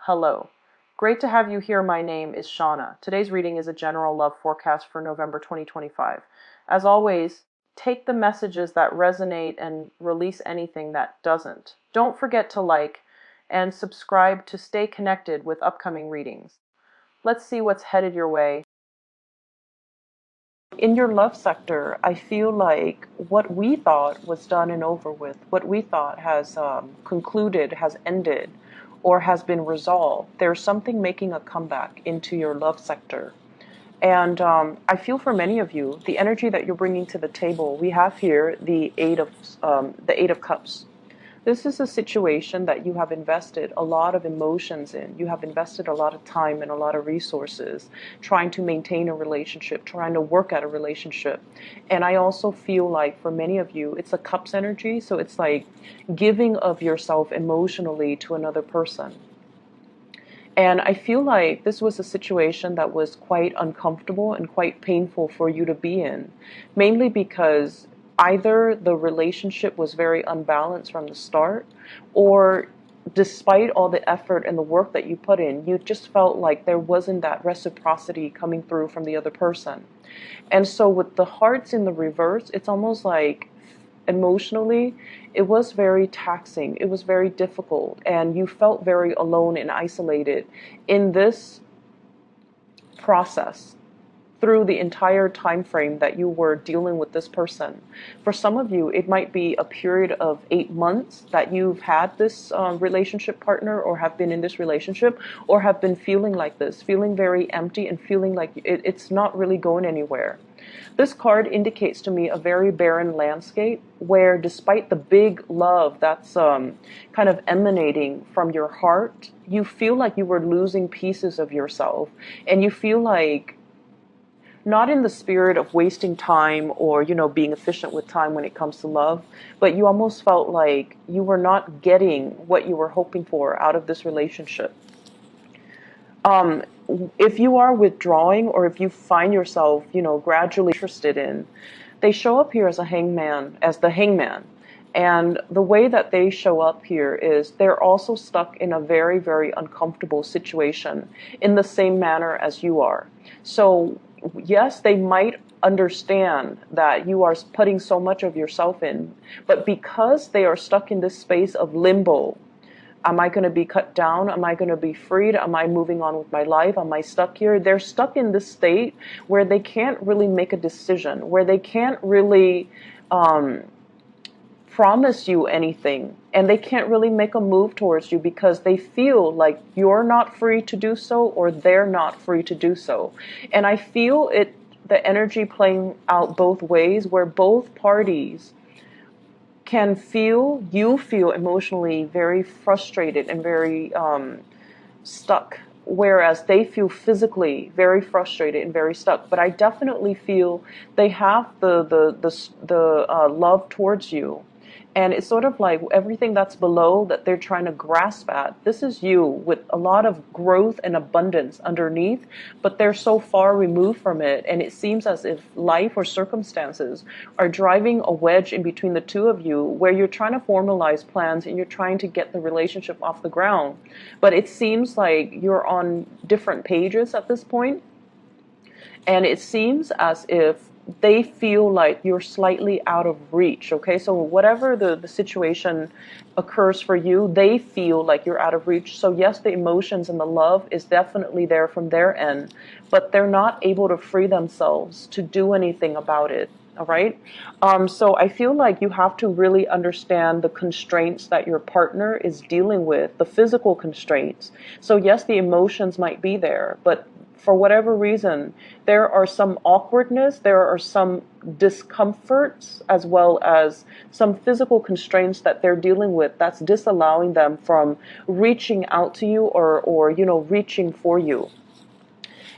Hello. Great to have you here. My name is Shauna. Today's reading is a general love forecast for November 2025. As always, take the messages that resonate and release anything that doesn't. Don't forget to like and subscribe to stay connected with upcoming readings. Let's see what's headed your way. In your love sector, I feel like what we thought was done and over with, what we thought has concluded, has ended, or has been resolved, there's something making a comeback into your love sector. And I feel for many of you, the energy that you're bringing to the table, we have here the Eight of Cups. This is a situation that you have invested a lot of emotions in. You have invested a lot of time and a lot of resources trying to maintain a relationship, trying to work at a relationship. And I also feel like for many of you, it's a cups energy. So it's like giving of yourself emotionally to another person. And I feel like this was a situation that was quite uncomfortable and quite painful for you to be in, mainly because either the relationship was very unbalanced from the start, or despite all the effort and the work that you put in, you just felt like there wasn't that reciprocity coming through from the other person. And so with the hearts in the reverse, it's almost like emotionally, it was very taxing. It was very difficult, and you felt very alone and isolated in this process through the entire time frame that you were dealing with this person. For some of you, it might be a period of 8 months that you've had this relationship partner, or have been in this relationship, or have been feeling like this, feeling very empty and feeling like it's not really going anywhere. This card indicates to me a very barren landscape where, despite the big love that's kind of emanating from your heart, you feel like you were losing pieces of yourself, and you feel like, not in the spirit of wasting time or, being efficient with time when it comes to love, but you almost felt like you were not getting what you were hoping for out of this relationship. If you are withdrawing, or if you find yourself, gradually interested in, they show up here as the hangman. And the way that they show up here is they're also stuck in a very, very uncomfortable situation in the same manner as you are. So yes, they might understand that you are putting so much of yourself in, but because they are stuck in this space of limbo, am I going to be cut down? Am I going to be freed? Am I moving on with my life? Am I stuck here? They're stuck in this state where they can't really make a decision, where they can't really promise you anything, and they can't really make a move towards you because they feel like you're not free to do so, or they're not free to do so. And I feel the energy playing out both ways, where both parties can you feel emotionally very frustrated and very stuck, whereas they feel physically very frustrated and very stuck. But I definitely feel they have the love towards you. And it's sort of like everything that's below that they're trying to grasp at. This is you with a lot of growth and abundance underneath, but they're so far removed from it. And it seems as if life or circumstances are driving a wedge in between the two of you, where you're trying to formalize plans and you're trying to get the relationship off the ground. But it seems like you're on different pages at this point. And it seems as if they feel like you're slightly out of reach, okay? So whatever the situation occurs for you, they feel like you're out of reach. So yes, the emotions and the love is definitely there from their end, but they're not able to free themselves to do anything about it. All right. So I feel like you have to really understand the constraints that your partner is dealing with, the physical constraints. So yes, the emotions might be there, but for whatever reason, there are some awkwardness, there are some discomforts, as well as some physical constraints that they're dealing with that's disallowing them from reaching out to you, or reaching for you.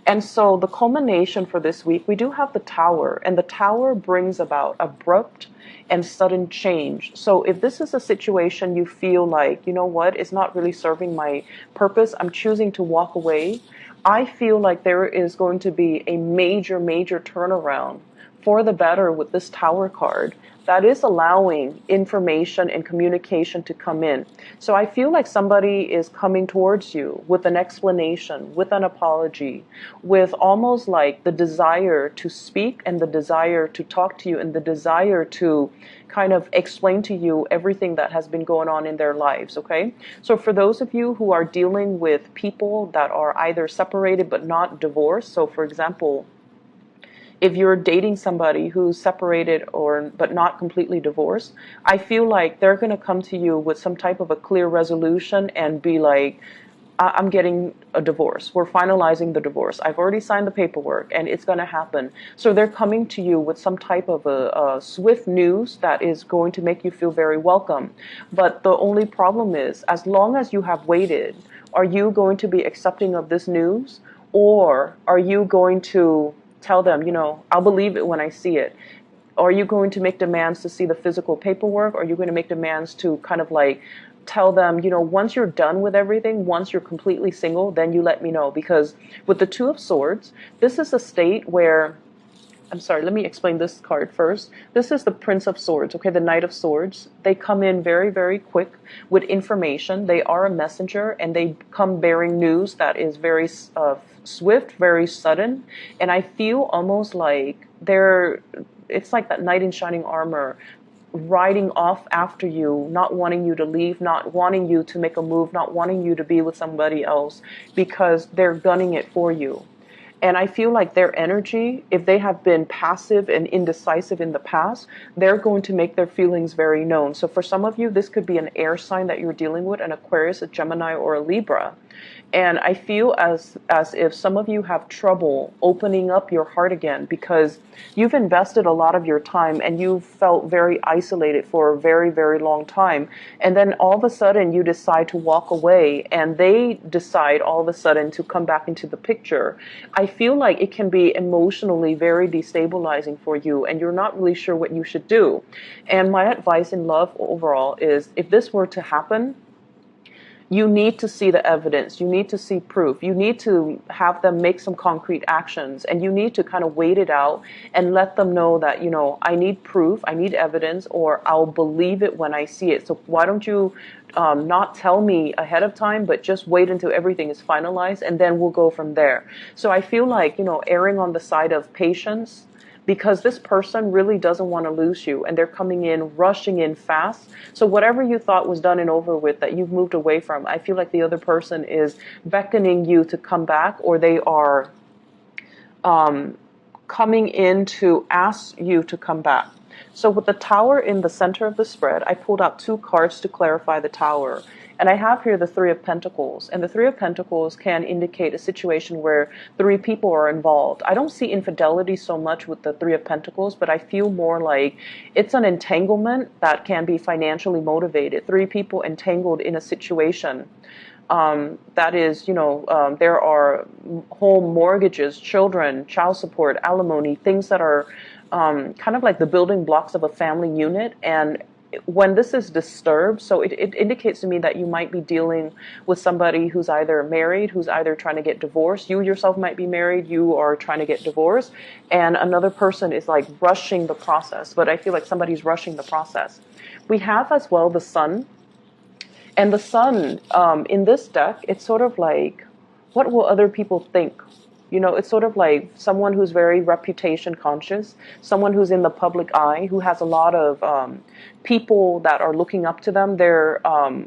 And so the culmination for this week, we do have the Tower, and the Tower brings about abrupt and sudden change. So if this is a situation you feel like, what, it's not really serving my purpose, I'm choosing to walk away, I feel like there is going to be a major, major turnaround for the better with this Tower card, that is allowing information and communication to come in. So I feel like somebody is coming towards you with an explanation, with an apology, with almost like the desire to speak and the desire to talk to you and the desire to kind of explain to you everything that has been going on in their lives, okay? So for those of you who are dealing with people that are either separated but not divorced, so for example, if you're dating somebody who's separated or but not completely divorced, I feel like they're going to come to you with some type of a clear resolution and be like, I'm getting a divorce. We're finalizing the divorce. I've already signed the paperwork and it's going to happen. So they're coming to you with some type of a swift news that is going to make you feel very welcome. But the only problem is, as long as you have waited, are you going to be accepting of this news? Or are you going to tell them, I'll believe it when I see it? Are you going to make demands to see the physical paperwork? Or are you going to make demands to kind of like tell them, once you're done with everything, once you're completely single, then you let me know? Because with the Two of Swords, this is a state where, I'm sorry, let me explain this card first. This is the Prince of Swords, okay, the Knight of Swords. They come in very, very quick with information. They are a messenger, and they come bearing news that is very swift, very sudden. And I feel almost like it's like that knight in shining armor riding off after you, not wanting you to leave, not wanting you to make a move, not wanting you to be with somebody else, because they're gunning it for you. And I feel like their energy, if they have been passive and indecisive in the past, they're going to make their feelings very known. So for some of you, this could be an air sign that you're dealing with, an Aquarius, a Gemini, or a Libra. And I feel as if some of you have trouble opening up your heart again because you've invested a lot of your time and you've felt very isolated for a very, very long time. And then all of a sudden you decide to walk away and they decide all of a sudden to come back into the picture. I feel like it can be emotionally very destabilizing for you and you're not really sure what you should do. And my advice in love overall is, if this were to happen, you need to see the evidence. You need to see proof. You need to have them make some concrete actions, and you need to kind of wait it out and let them know that, I need proof, I need evidence, or I'll believe it when I see it. So why don't you not tell me ahead of time, but just wait until everything is finalized, and then we'll go from there. So I feel like, erring on the side of patience, because this person really doesn't want to lose you and they're coming in, rushing in fast. So whatever you thought was done and over with, that you've moved away from, I feel like the other person is beckoning you to come back, or they are coming in to ask you to come back. So with the Tower in the center of the spread, I pulled out two cards to clarify the Tower. And I have here the Three of Pentacles. And the Three of Pentacles can indicate a situation where three people are involved. I don't see infidelity so much with the Three of Pentacles, but I feel more like it's an entanglement that can be financially motivated. Three people entangled in a situation. That is, there are home mortgages, children, child support, alimony, things that are kind of like the building blocks of a family unit. And when this is disturbed, so it indicates to me that you might be dealing with somebody who's either married, who's either trying to get divorced. You yourself might be married, you are trying to get divorced, and another person is like rushing the process. But I feel like somebody's rushing the process. We have as well the Sun. And the Sun, in this deck, it's sort of like, what will other people think? It's sort of like someone who's very reputation conscious, someone who's in the public eye, who has a lot of people that are looking up to them. They're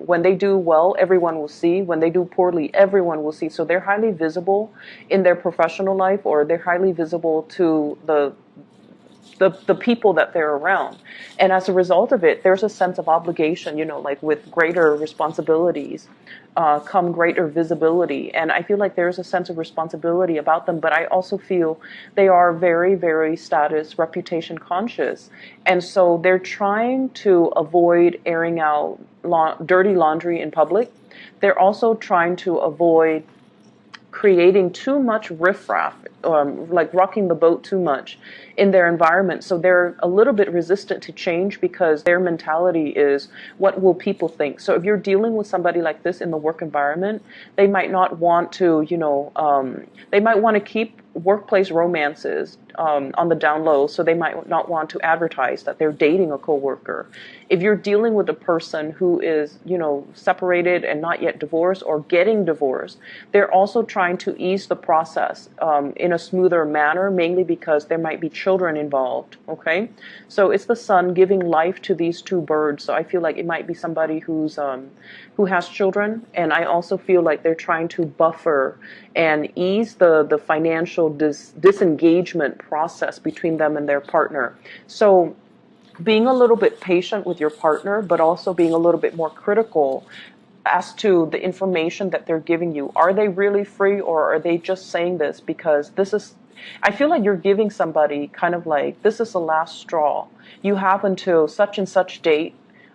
when they do well, everyone will see. When they do poorly, everyone will see. So they're highly visible in their professional life, or they're highly visible to the people that they're around. And as a result of it, there's a sense of obligation, like with greater responsibilities come greater visibility. And I feel like there's a sense of responsibility about them, but I also feel they are very, very status, reputation conscious. And so they're trying to avoid airing out dirty laundry in public. They're also trying to avoid creating too much riffraff, like rocking the boat too much in their environment. So they're a little bit resistant to change because their mentality is, what will people think? So if you're dealing with somebody like this in the work environment, they might not want to, they might want to keep workplace romances on the down low, so they might not want to advertise that they're dating a coworker. If you're dealing with a person who is, separated and not yet divorced or getting divorced, they're also trying to ease the process in a smoother manner, mainly because there might be children involved. Okay, so it's the sun giving life to these two birds. So I feel like it might be somebody who has children, and I also feel like they're trying to buffer and ease the financial disengagement process between them and their partner. So being a little bit patient with your partner, but also being a little bit more critical as to the information that they're giving you. Are they really free, or are they just saying this because this is, I feel like you're giving somebody kind of like, this is the last straw. You have until such and such date.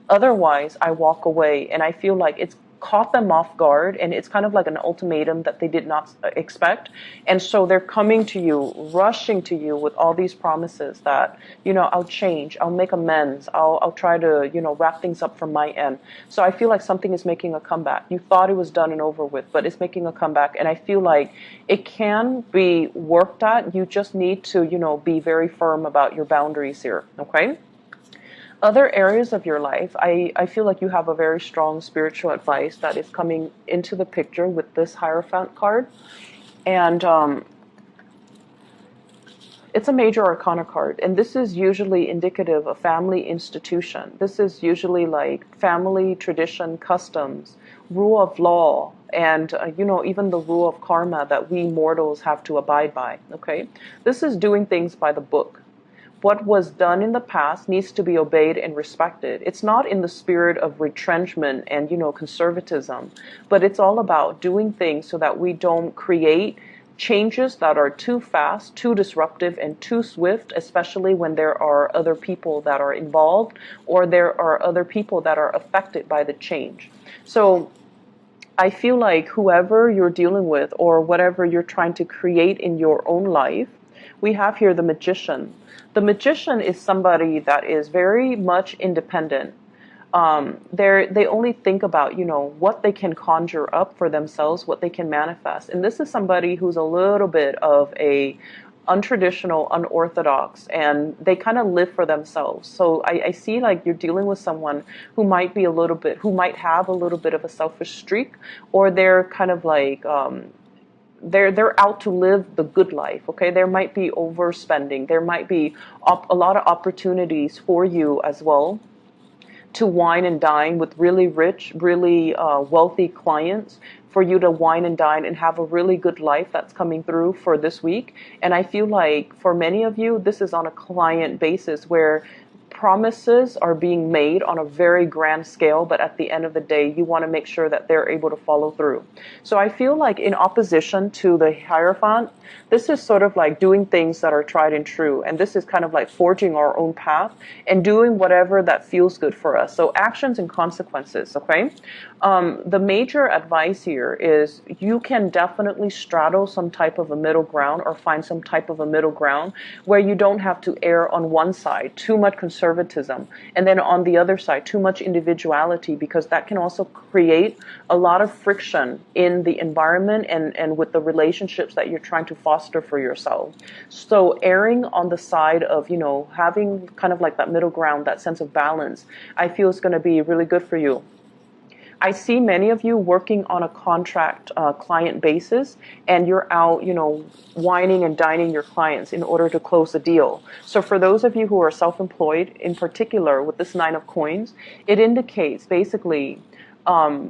Otherwise, I walk away. And I feel like it's caught them off guard, and it's kind of like an ultimatum that they did not expect. And so they're coming to you, rushing to you with all these promises that, I'll change, I'll make amends, I'll try to, wrap things up from my end. So I feel like something is making a comeback. You thought it was done and over with, but it's making a comeback. And I feel like it can be worked at. You just need to, be very firm about your boundaries here. Okay? Other areas of your life, I feel like you have a very strong spiritual advice that is coming into the picture with this Hierophant card. And it's a major arcana card. And this is usually indicative of family institution. This is usually like family tradition, customs, rule of law, and, even the rule of karma that we mortals have to abide by. Okay? This is doing things by the book. What was done in the past needs to be obeyed and respected. It's not in the spirit of retrenchment and, conservatism, but it's all about doing things so that we don't create changes that are too fast, too disruptive, and too swift, especially when there are other people that are involved or there are other people that are affected by the change. So I feel like whoever you're dealing with or whatever you're trying to create in your own life, we have here the Magician. The Magician is somebody that is very much independent. They only think about, what they can conjure up for themselves, what they can manifest. And this is somebody who's a little bit of a untraditional, unorthodox, and they kind of live for themselves. So I see like you're dealing with someone who might have a little bit of a selfish streak, or they're kind of like, they're out to live the good life. Okay, there might be overspending. There might be a lot of opportunities for you as well to wine and dine with really rich, really wealthy clients, for you to wine and dine and have a really good life that's coming through for this week. And I feel like for many of you, this is on a client basis where promises are being made on a very grand scale, but at the end of the day, you want to make sure that they're able to follow through. So I feel like in opposition to the Hierophant, this is sort of like doing things that are tried and true. And this is kind of like forging our own path and doing whatever that feels good for us. So actions and consequences, okay? The major advice here is you can definitely straddle some type of a middle ground or find some type of a middle ground where you don't have to err on one side, too much conservatism, and then on the other side, too much individuality, because that can also create a lot of friction in the environment and with the relationships that you're trying to foster for yourself. So erring on the side of, having kind of like that middle ground, that sense of balance, I feel is going to be really good for you. I see many of you working on a contract client basis, and you're out, wining and dining your clients in order to close a deal. So for those of you who are self-employed, in particular with this Nine of Coins, it indicates basically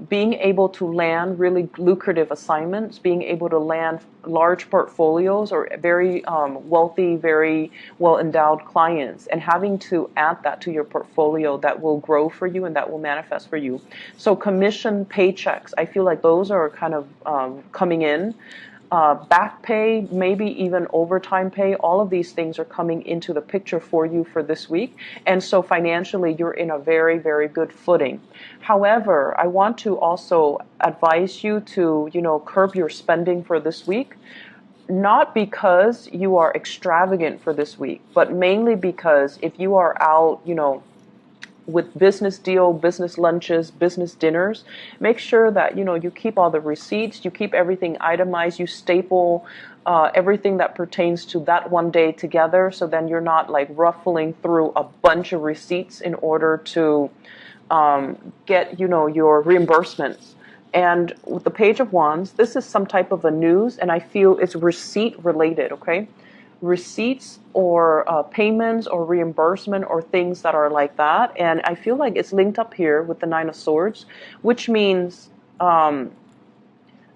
being able to land really lucrative assignments, being able to land large portfolios or very wealthy, very well-endowed clients, and having to add that to your portfolio that will grow for you and that will manifest for you. So commission paychecks, I feel like those are kind of coming in. Back pay, maybe even overtime pay, all of these things are coming into the picture for you for this week. And so financially, you're in a very, very good footing. However, I want to also advise you to, curb your spending for this week. Not because you are extravagant for this week, but mainly because if you are out, with business deal, business lunches, business dinners, make sure that, you keep all the receipts, you keep everything itemized, you staple everything that pertains to that one day together. So then you're not like ruffling through a bunch of receipts in order to get, your reimbursements. And with the Page of Wands, this is some type of a news, and I feel it's receipt related, okay? Receipts or payments or reimbursement or things that are like that. And I feel like it's linked up here with the Nine of Swords, which means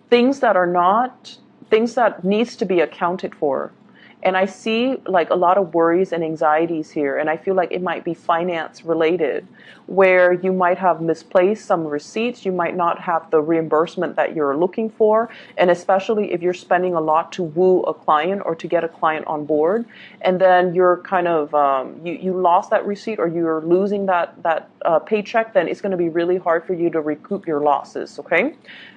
things that are not, things that needs to be accounted for. And I see like a lot of worries and anxieties here, and I feel like it might be finance related, where you might have misplaced some receipts, you might not have the reimbursement that you're looking for, and especially if you're spending a lot to woo a client or to get a client on board, and then you're kind of you lost that receipt or you're losing that paycheck, then it's going to be really hard for you to recoup your losses. Okay.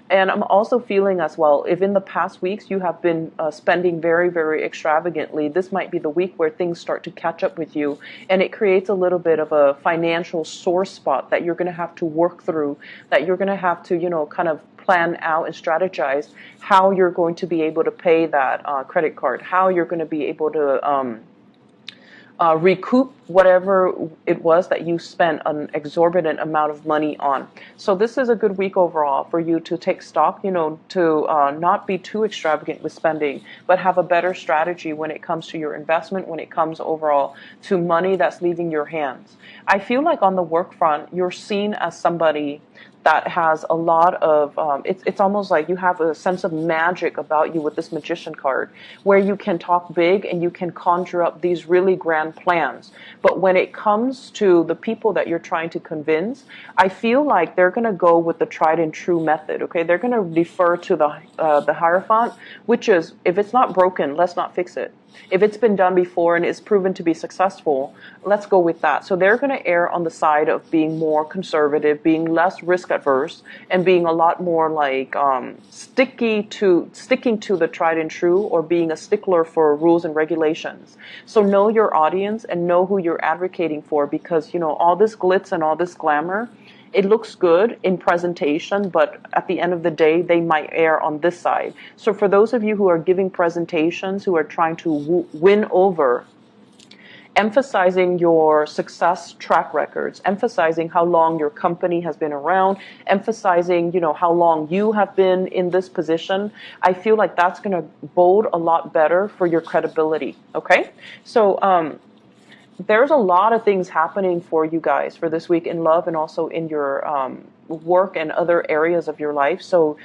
And I'm also feeling as well, if in the past weeks you have been spending very, very extravagantly, this might be the week where things start to catch up with you. And it creates a little bit of a financial sore spot that you're going to have to work through, that you're going to have to, kind of plan out and strategize how you're going to be able to pay that credit card, how you're going to be able to recoup whatever it was that you spent an exorbitant amount of money on. So this is a good week overall for you to take stock, to not be too extravagant with spending, but have a better strategy when it comes to your investment, when it comes overall to money that's leaving your hands. I feel like on the work front, you're seen as somebody that has a lot of, it's almost like you have a sense of magic about you with this Magician card, where you can talk big and you can conjure up these really grand plans. But when it comes to the people that you're trying to convince, I feel like they're going to go with the tried and true method, okay? They're going to defer to the Hierophant, which is, if it's not broken, let's not fix it. If it's been done before and it's proven to be successful, let's go with that. So they're going to err on the side of being more conservative, being less risk adverse, and being a lot more like sticking to the tried and true, or being a stickler for rules and regulations. So know your audience and know who you're advocating for, because all this glitz and all this glamour, it looks good in presentation, but at the end of the day, they might err on this side. So for those of you who are giving presentations, who are trying to win over, emphasizing your success track records, emphasizing how long your company has been around, emphasizing, how long you have been in this position, I feel like that's going to bode a lot better for your credibility. Okay? So, there's a lot of things happening for you guys for this week in love and also in your work and other areas of your life. So